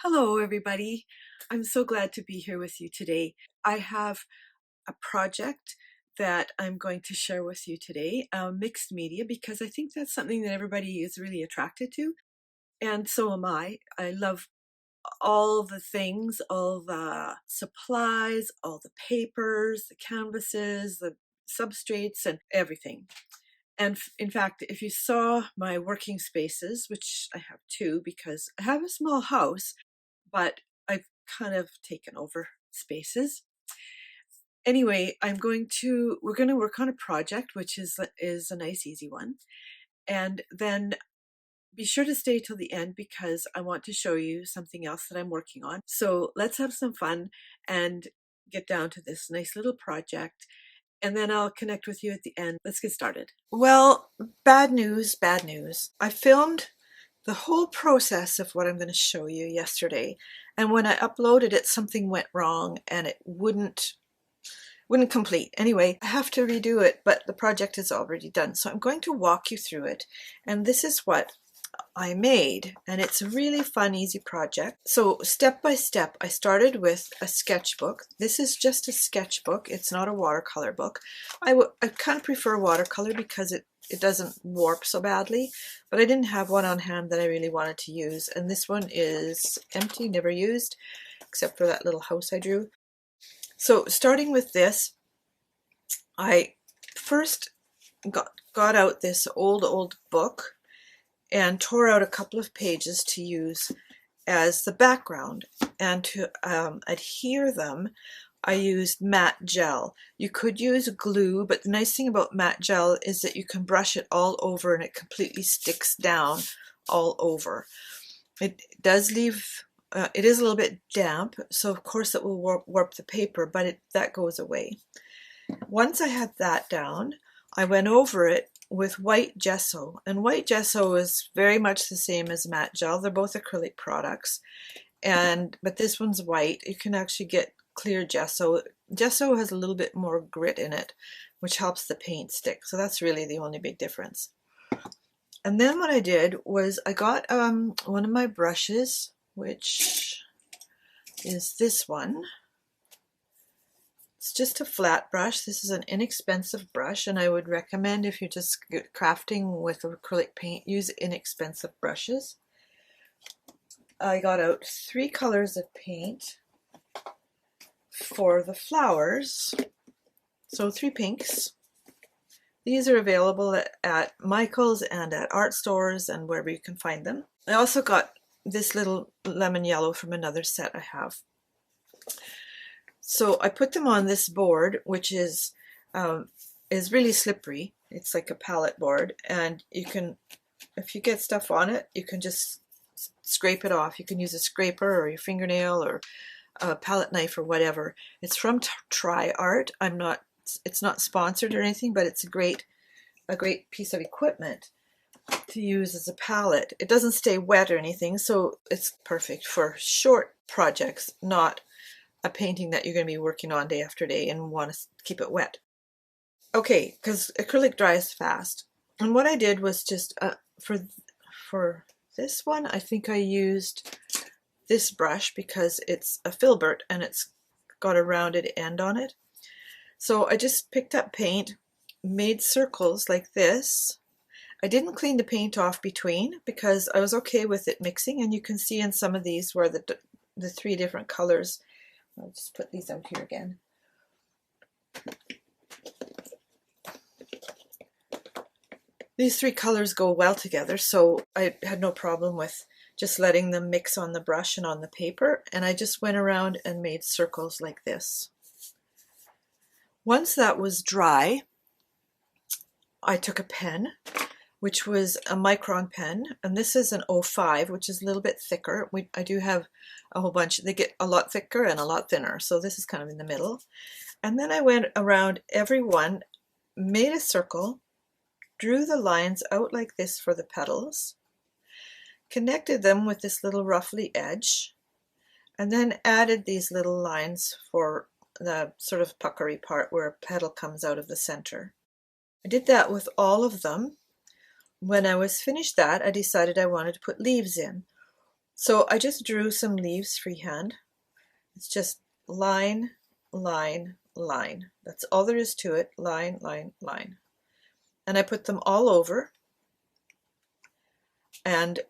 Hello, everybody. I'm so glad to be here with you today. I have a project that I'm going to share with you today, mixed media, because I think that's something that everybody is really attracted to, and so am I. I love all the things, all the supplies, all the papers, the canvases, the substrates, and everything. And in fact, if you saw my working spaces, which I have two because I have a small house, but I've kind of taken over spaces. Anyway, we're going to work on a project, which is a nice, easy one. And then be sure to stay till the end because I want to show you something else that I'm working on. So let's have some fun and get down to this nice little project. And then I'll connect with you at the end. Let's get started. Well, bad news, bad news. I filmed the whole process of what I'm going to show you yesterday, and when I uploaded it, something went wrong and it wouldn't complete. Anyway, I have to redo it, but the project is already done, so I'm going to walk you through it. And this is what I made, and it's a really fun, easy project. So step by step, I started with a sketchbook. This is just a sketchbook. It's not a watercolor book. I kind of prefer watercolor because it doesn't warp so badly, but I didn't have one on hand that I really wanted to use. And this one is empty, never used, except for that little house I drew. So starting with this, I first got out this old book and tore out a couple of pages to use as the background, and to adhere them I used matte gel. You could use glue, but the nice thing about matte gel is that you can brush it all over and it completely sticks down all over. It does leave, it is a little bit damp, so of course it will warp the paper, but that goes away. Once I had that down, I went over it with white gesso, and white gesso is very much the same as matte gel. They're both acrylic products, but this one's white. You can actually get clear gesso. Gesso has a little bit more grit in it, which helps the paint stick. So that's really the only big difference. And then what I did was I got one of my brushes, which is this one. It's just a flat brush. This is an inexpensive brush, and I would recommend, if you're just crafting with acrylic paint, use inexpensive brushes. I got out 3 colors of paint for the flowers, so 3 pinks. These are available at Michael's and at art stores and wherever you can find them. I also got this little lemon yellow from another set I have. So I put them on this board, which is really slippery. It's like a palette board, and you can, if you get stuff on it, you can just scrape it off. You can use a scraper or your fingernail or a palette knife or whatever. It's from CRICUT. It's not sponsored or anything, but it's a great piece of equipment to use as a palette. It doesn't stay wet or anything, so it's perfect for short projects, not a painting that you're going to be working on day after day and want to keep it wet. Okay, because acrylic dries fast. And what I did was just for this one, I think I used this brush because it's a filbert and it's got a rounded end on it. So I just picked up paint, made circles like this. I didn't clean the paint off between because I was okay with it mixing, and you can see in some of these where the 3 different colors. I'll just put these out here again. These 3 colors go well together, so I had no problem with just letting them mix on the brush and on the paper, and I just went around and made circles like this. Once that was dry, I took a pen, which was a micron pen, and this is an 05, which is a little bit thicker. I do have a whole bunch. They get a lot thicker and a lot thinner, so this is kind of in the middle. And then I went around every one, made a circle, drew the lines out like this for the petals, connected them with this little ruffly edge, and then added these little lines for the sort of puckery part where a petal comes out of the center. I did that with all of them. When I was finished that, I decided I wanted to put leaves in. So I just drew some leaves freehand. It's just line, line, line. That's all there is to it. Line, line, line. And I put them all over. And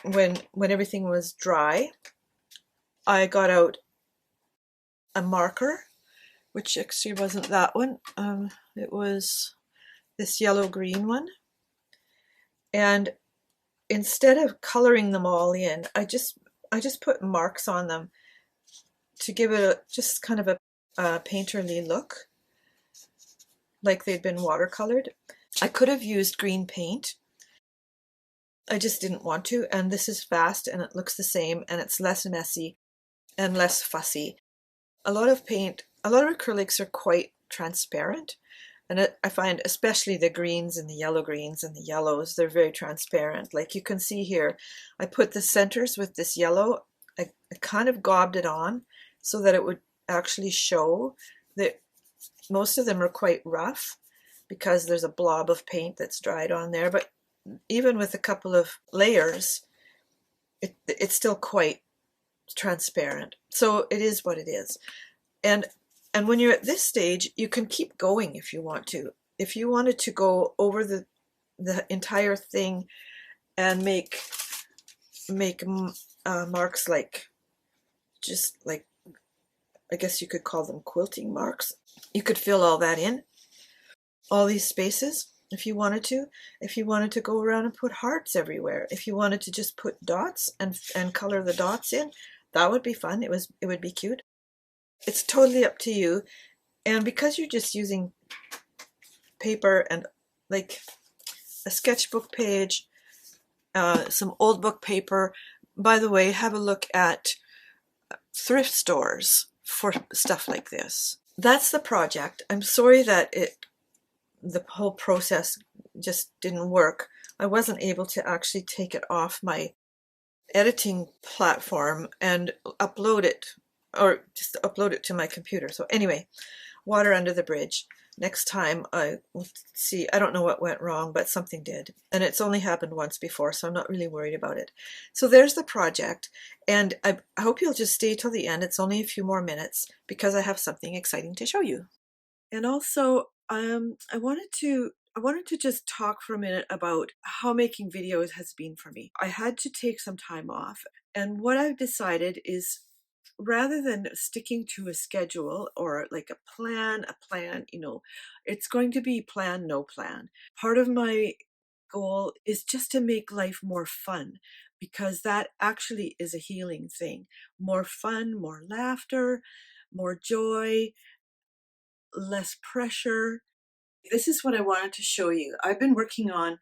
when everything was dry, I got out a marker, which actually wasn't that one. It was this yellow-green one. And instead of coloring them all in, I just put marks on them to give it just kind of a painterly look, like they'd been watercolored. I could have used green paint. I just didn't want to, and this is fast and it looks the same and it's less messy and less fussy. A lot of acrylics are quite transparent, and I find especially the greens and the yellow greens and the yellows, they're very transparent. Like you can see here, I put the centers with this yellow. I kind of gobbed it on so that it would actually show that most of them are quite rough because there's a blob of paint that's dried on there. But even with a couple of layers, it's still quite transparent. So it is what it is. And when you're at this stage, you can keep going if you want to. If you wanted to go over the entire thing and make marks like, just like, I guess you could call them quilting marks. You could fill all that in, all these spaces, if you wanted to. If you wanted to go around and put hearts everywhere, if you wanted to just put dots and color the dots in, that would be fun. It would be cute. It's totally up to you. And because you're just using paper and like a sketchbook page, some old book paper, by the way, have a look at thrift stores for stuff like this. That's the project. I'm sorry that the whole process just didn't work. I wasn't able to actually take it off my editing platform and upload it, or just upload it to my computer. So anyway, water under the bridge. Next time I will see. I don't know what went wrong, but something did. And it's only happened once before, so I'm not really worried about it. So there's the project. And I hope you'll just stay till the end. It's only a few more minutes because I have something exciting to show you. And also, I wanted to just talk for a minute about how making videos has been for me. I had to take some time off, and what I've decided is, rather than sticking to a schedule or like a plan, it's going to be plan, no plan. Part of my goal is just to make life more fun, because that actually is a healing thing. More fun, more laughter, more joy, less pressure. This is what I wanted to show you. I've been working on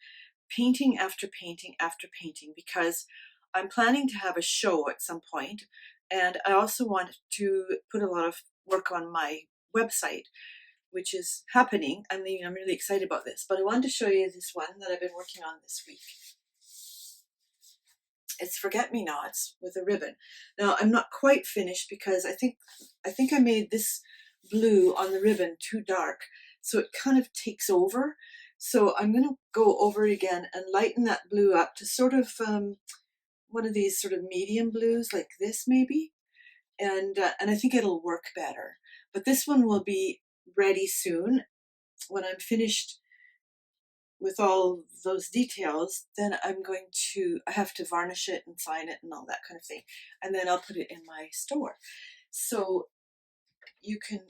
painting after painting after painting because I'm planning to have a show at some point, and I also want to put a lot of work on my website, which is happening. I mean, I'm really excited about this, but I wanted to show you this one that I've been working on this week. It's forget-me-nots with a ribbon. Now I'm not quite finished because I think I made this blue on the ribbon too dark, so it kind of takes over. So I'm going to go over it again and lighten that blue up to sort of one of these sort of medium blues like this maybe, and I think it'll work better. But this one will be ready soon when I'm finished with all those details. Then I have to varnish it and sign it and all that kind of thing, and then I'll put it in my store. So you can,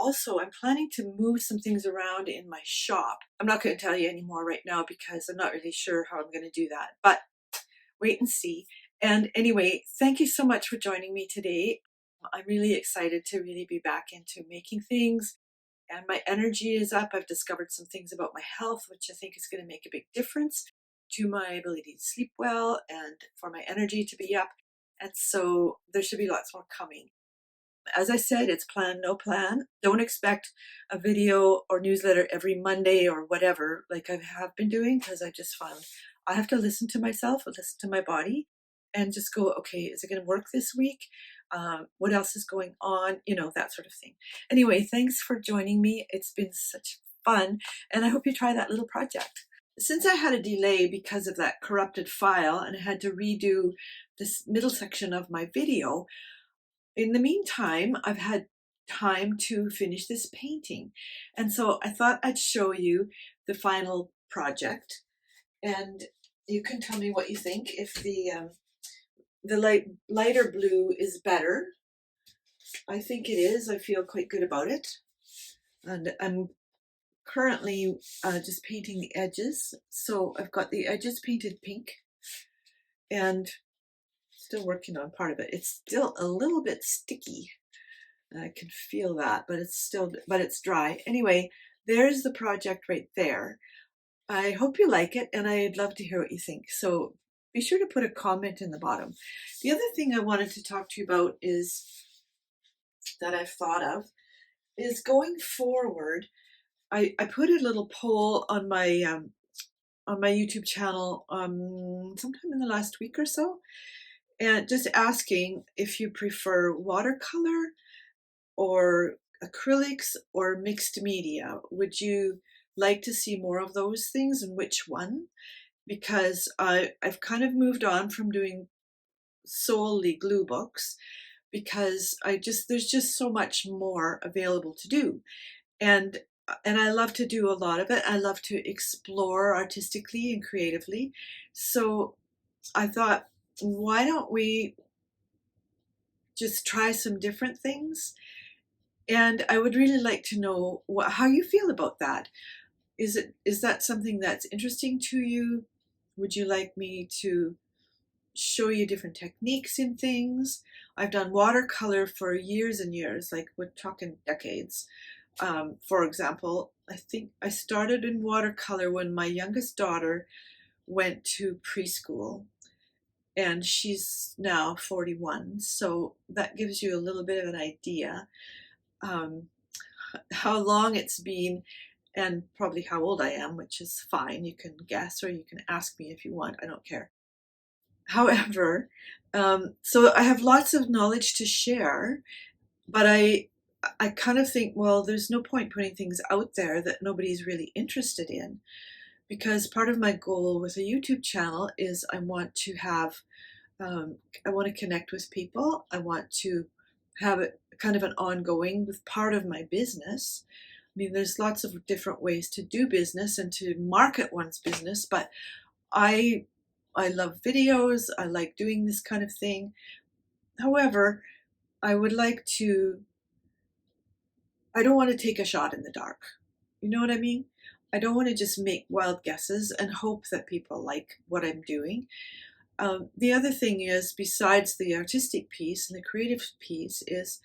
also I'm planning to move some things around in my shop. I'm not going to tell you anymore right now because I'm not really sure how I'm going to do that, but wait and see. And anyway, thank you so much for joining me today. I'm really excited to really be back into making things, and my energy is up. I've discovered some things about my health, which I think is going to make a big difference to my ability to sleep well and for my energy to be up. And so there should be lots more coming. As I said, it's plan, no plan. Don't expect a video or newsletter every Monday or whatever, like I have been doing, because I just found I have to listen to myself, listen to my body, and just go, okay, is it going to work this week? What else is going on? That sort of thing. Anyway, thanks for joining me. It's been such fun, and I hope you try that little project. since I had a delay because of that corrupted file and I had to redo this middle section of my video, in the meantime, I've had time to finish this painting. And so I thought I'd show you the final project, and you can tell me what you think. If the lighter blue is better, I think it is. I feel quite good about it. And I'm currently just painting the edges. So I've got the edges painted pink and still working on part of it. It's still a little bit sticky. I can feel that, but it's dry. Anyway, there's the project right there. I hope you like it, and I'd love to hear what you think. So be sure to put a comment in the bottom. The other thing I wanted to talk to you about is that I've thought of is going forward. I put a little poll on my YouTube channel sometime in the last week or so, and just asking if you prefer watercolor or acrylics or mixed media. Would you like to see more of those things, and which one? Because I've kind of moved on from doing solely glue books because there's just so much more available to do. And I love to do a lot of it. I love to explore artistically and creatively. So I thought, why don't we just try some different things? And I would really like to know how you feel about that. Is that something that's interesting to you? Would you like me to show you different techniques in things? I've done watercolor for years and years, like we're talking decades. For example, I think I started in watercolor when my youngest daughter went to preschool, and she's now 41. So that gives you a little bit of an idea how long it's been and probably how old I am, which is fine. You can guess or you can ask me if you want. I don't care. However, so I have lots of knowledge to share, but I kind of think, well, there's no point putting things out there that nobody's really interested in, because part of my goal with a YouTube channel is I want to connect with people. I want to have it kind of an ongoing with part of my business. I mean, there's lots of different ways to do business and to market one's business, but I love videos. I like doing this kind of thing. However, I don't want to take a shot in the dark. You know what I mean? I don't want to just make wild guesses and hope that people like what I'm doing. The other thing is, besides the artistic piece and the creative piece, is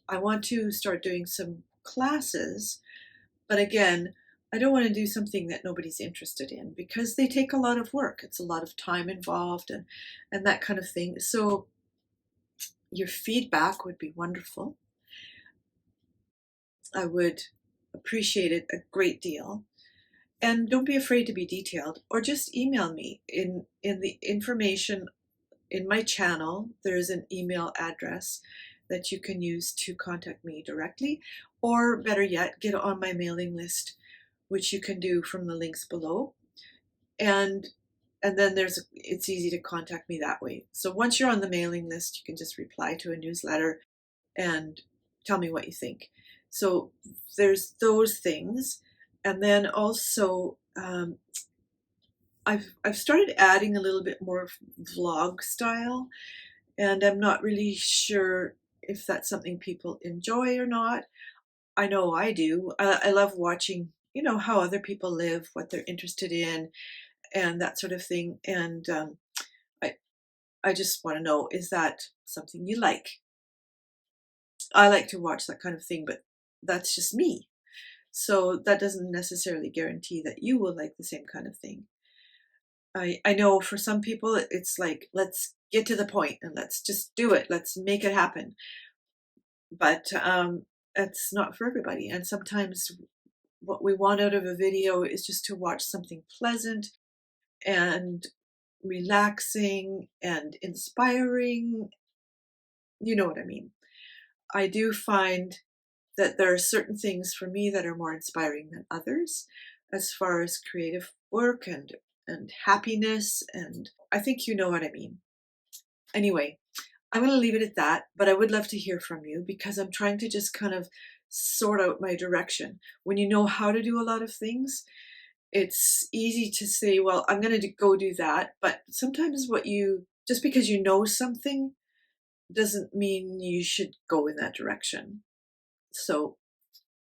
I want to start doing some classes. But again, I don't want to do something that nobody's interested in because they take a lot of work. It's a lot of time involved and that kind of thing. So your feedback would be wonderful. I would appreciate it a great deal. And don't be afraid to be detailed, or just email me. In the information in my channel, there's an email address that you can use to contact me directly, or better yet, get on my mailing list, which you can do from the links below. And then it's easy to contact me that way. So once you're on the mailing list, you can just reply to a newsletter and tell me what you think. So there's those things. And then also, I've started adding a little bit more vlog style, and I'm not really sure if that's something people enjoy or not. I know I do. I love watching, how other people live, what they're interested in, and that sort of thing. And I just want to know, is that something you like? I like to watch that kind of thing, but that's just me. So that doesn't necessarily guarantee that you will like the same kind of thing. I know for some people it's like, let's get to the point and let's just do it. Let's make it happen. But it's not for everybody. And sometimes what we want out of a video is just to watch something pleasant and relaxing and inspiring. You know what I mean? I do find that there are certain things for me that are more inspiring than others. as far as creative work and happiness, and I think you know what I mean. Anyway, I'm going to leave it at that, but I would love to hear from you because I'm trying to just kind of sort out my direction. When you know how to do a lot of things, it's easy to say, well, I'm going to go do that. But sometimes just because you know something doesn't mean you should go in that direction. So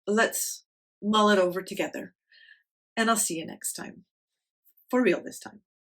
let's mull it over together. And I'll see you next time. For real this time.